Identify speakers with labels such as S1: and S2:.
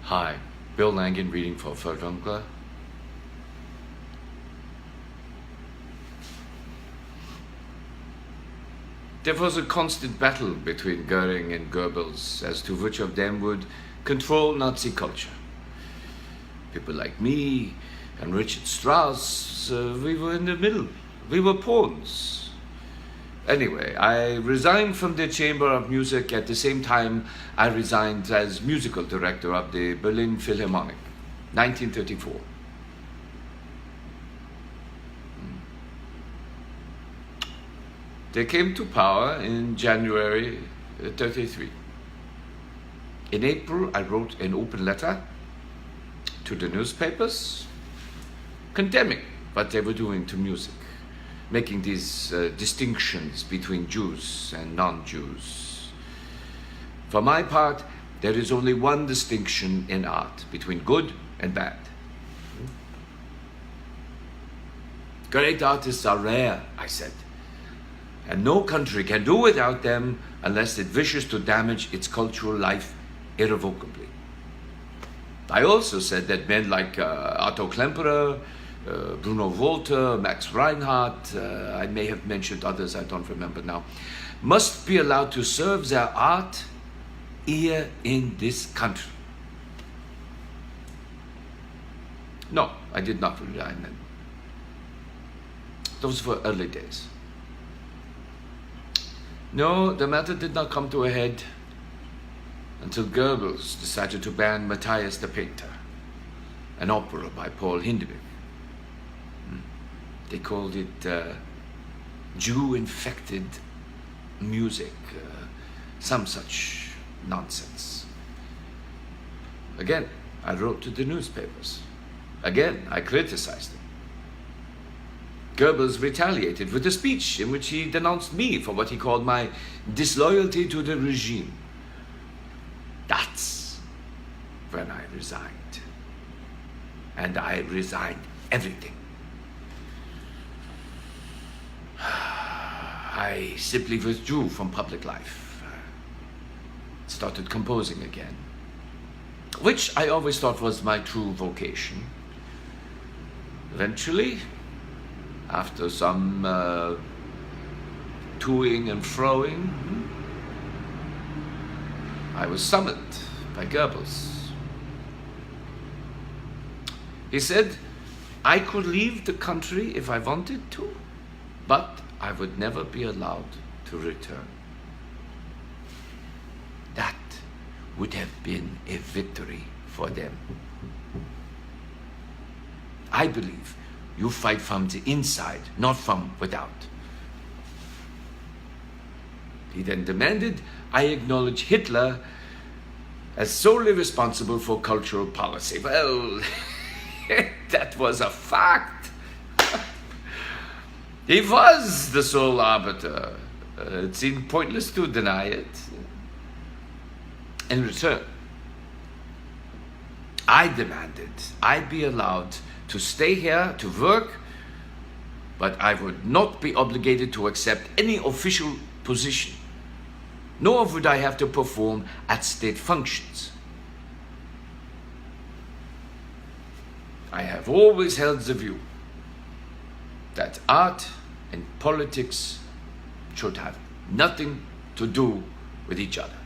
S1: Hi, Bill Langan reading for Furtwangler. There was a constant battle between Goering and Goebbels as to which of them would control Nazi culture. People like me and Richard Strauss, we were in the middle. We were pawns. Anyway, I resigned from the Chamber of Music at the same time I resigned as musical director of the Berlin Philharmonic, 1934. They came to power in January 33. In April, I wrote an open letter to the newspapers condemning what they were doing to music, making these distinctions between Jews and non-Jews. For my part, there is only one distinction in art between good and bad. Great artists are rare, I said, and no country can do without them unless it wishes to damage its cultural life irrevocably. I also said that men like Otto Klemperer, Bruno Walter, Max Reinhardt, I may have mentioned others, I don't remember now, must be allowed to serve their art here in this country. No, I did not resign then. Those were early days. No, the matter did not come to a head until Goebbels decided to ban Matthias the Painter, an opera by Paul Hindemith. They called it Jew-infected music, some such nonsense. Again, I wrote to the newspapers. Again, I criticized them. Goebbels retaliated with a speech in which he denounced me for what he called my disloyalty to the regime. That's when I resigned. And I resigned everything. I simply withdrew from public life. Started composing again, which I always thought was my true vocation. Eventually, after some toing and froing, I was summoned by Goebbels. He said I could leave the country if I wanted to, but I would never be allowed to return. That would have been a victory for them. I believe you fight from the inside, not from without. He then demanded I acknowledge Hitler as solely responsible for cultural policy. Well, that was a fact. He was the sole arbiter. It seemed pointless to deny it. In return, I demanded I be allowed to stay here to work, but I would not be obligated to accept any official position, nor would I have to perform at state functions. I have always held the view that art and politics should have nothing to do with each other.